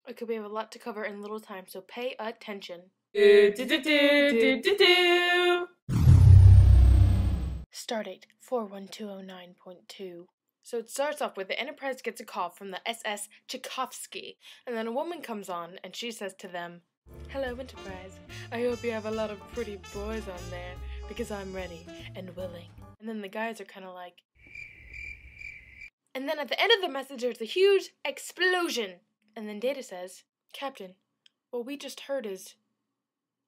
Okay, we have a lot to cover in little time, so pay attention. Stardate 41209.2. So it starts off with the Enterprise gets a call from the SS Tchaikovsky, and then a woman comes on and she says to them, "Hello, Enterprise. I hope you have a lot of pretty boys on there, because I'm ready and willing." And then the guys are kind of like... And then at the end of the message, there's a huge explosion. And then Data says, "Captain, what we just heard is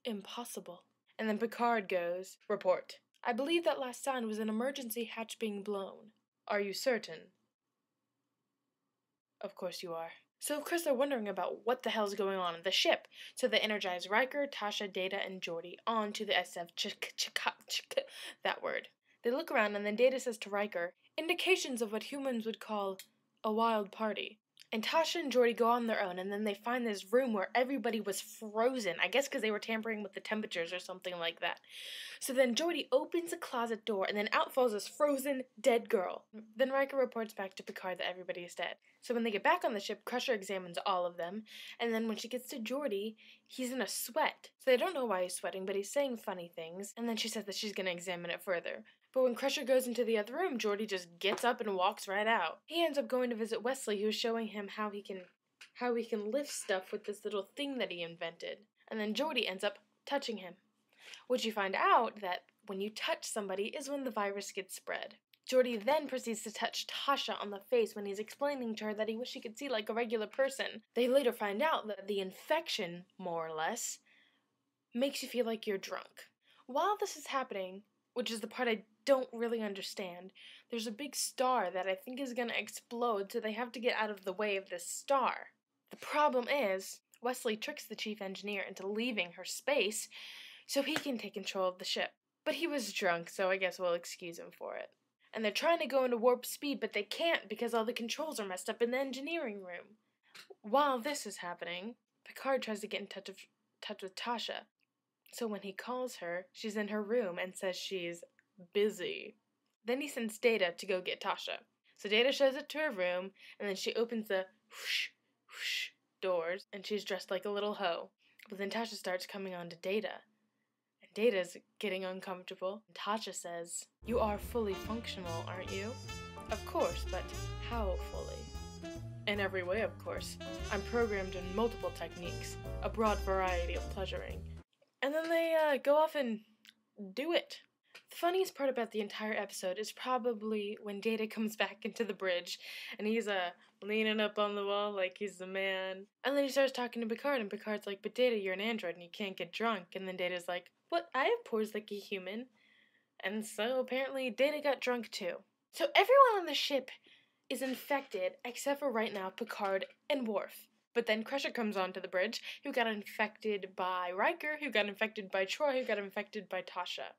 impossible." And then Picard goes, "Report. I believe that last sound was an emergency hatch being blown. Are you certain?" Of course you are. So of course they're wondering about what the hell's going on in the ship. So they energize Riker, Tasha, Data, and Geordi onto the SF that word. They look around and then Data says to Riker, "Indications of what humans would call a wild party." And Tasha and Geordi go on their own, and then they find this room where everybody was frozen. I guess because they were tampering with the temperatures or something like that. So then Geordi opens a closet door, and then out falls this frozen, dead girl. Then Riker reports back to Picard that everybody is dead. So when they get back on the ship, Crusher examines all of them, and then when she gets to Geordi, he's in a sweat. So they don't know why he's sweating, but he's saying funny things, and then she says that she's going to examine it further. But when Crusher goes into the other room, Geordi just gets up and walks right out. He ends up going to visit Wesley, who's showing him how he can lift stuff with this little thing that he invented. And then Geordi ends up touching him, which you find out that when you touch somebody is when the virus gets spread. Geordi then proceeds to touch Tasha on the face when he's explaining to her that he wished he could see like a regular person. They later find out that the infection, more or less, makes you feel like you're drunk. While this is happening, which is the part I don't really understand, there's a big star that I think is going to explode, so they have to get out of the way of this star. The problem is, Wesley tricks the chief engineer into leaving her space so he can take control of the ship. But he was drunk, so I guess we'll excuse him for it. And they're trying to go into warp speed, but they can't because all the controls are messed up in the engineering room. While this is happening, Picard tries to get in touch with Tasha. So when he calls her, she's in her room and says she's busy. Then he sends Data to go get Tasha. So Data shows up to her room, and then she opens the whoosh, whoosh doors, and she's dressed like a little hoe. But then Tasha starts coming on to Data. And Data's getting uncomfortable. And Tasha says, "You are fully functional, aren't you?" "Of course, but how fully?" "In every way, of course. I'm programmed in multiple techniques, a broad variety of pleasuring." And then they go off and do it. The funniest part about the entire episode is probably when Data comes back into the bridge, and he's leaning up on the wall like he's the man. And then he starts talking to Picard, and Picard's like, "But Data, you're an android and you can't get drunk." And then Data's like, "What? I have pores like a human." And so apparently Data got drunk too. So everyone on the ship is infected, except for right now Picard and Worf. But then Crusher comes onto the bridge, who got infected by Riker, who got infected by Troy, who got infected by Tasha.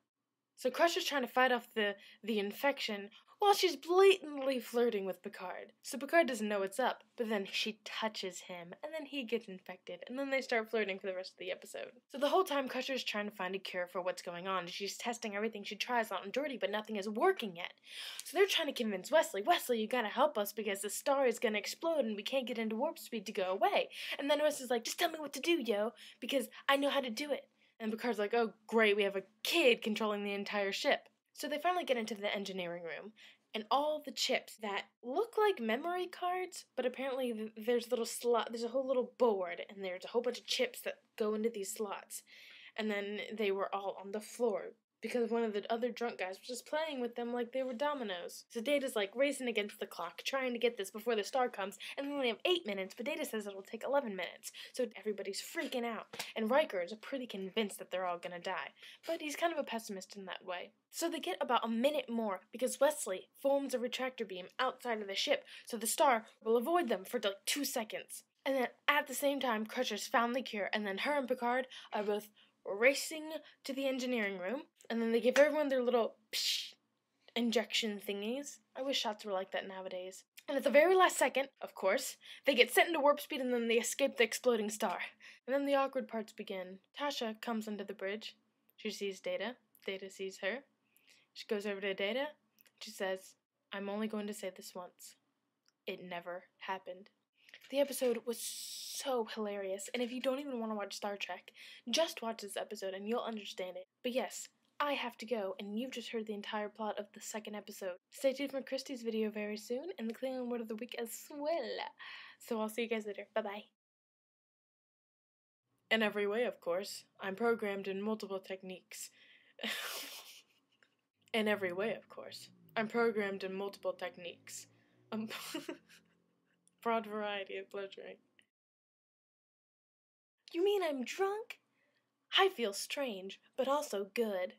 So Crusher's trying to fight off the infection while she's blatantly flirting with Picard. So Picard doesn't know what's up, but then she touches him, and then he gets infected, and then they start flirting for the rest of the episode. So the whole time Crusher's trying to find a cure for what's going on. She's testing everything she tries on Geordi, but nothing is working yet. So they're trying to convince Wesley, "Wesley, you gotta help us because the star is gonna explode and we can't get into warp speed to go away." And then Wesley's like, "Just tell me what to do, yo, because I know how to do it." And Picard's like, "Oh, great, we have a kid controlling the entire ship." So they finally get into the engineering room, and all the chips that look like memory cards, but apparently there's a whole little board, and there's a whole bunch of chips that go into these slots. And then they were all on the floor, because one of the other drunk guys was just playing with them like they were dominoes. So Data's like racing against the clock, trying to get this before the star comes, and they only have 8 minutes, but Data says it'll take 11 minutes. So everybody's freaking out, and Riker is pretty convinced that they're all gonna die, but he's kind of a pessimist in that way. So they get about a minute more, because Wesley forms a retractor beam outside of the ship, so the star will avoid them for like 2 seconds. And then at the same time, Crusher's found the cure, and then her and Picard are both racing to the engineering room, and then they give everyone their little psh injection thingies. I wish shots were like that nowadays. And at the very last second, of course, they get sent into warp speed and then they escape the exploding star. And then the awkward parts begin. Tasha comes onto the bridge. She sees Data. Data sees her. She goes over to Data. She says, "I'm only going to say this once. It never happened." The episode was so hilarious, and if you don't even want to watch Star Trek, just watch this episode and you'll understand it. But yes, I have to go, and you've just heard the entire plot of the second episode. Stay tuned for Christie's video very soon, and the Klingon word of the week as well. So I'll see you guys later. Bye-bye. In every way, of course. I'm programmed in multiple techniques. In every way, of course. I'm programmed in multiple techniques. Broad variety of pleasuring. You mean I'm drunk? I feel strange, but also good.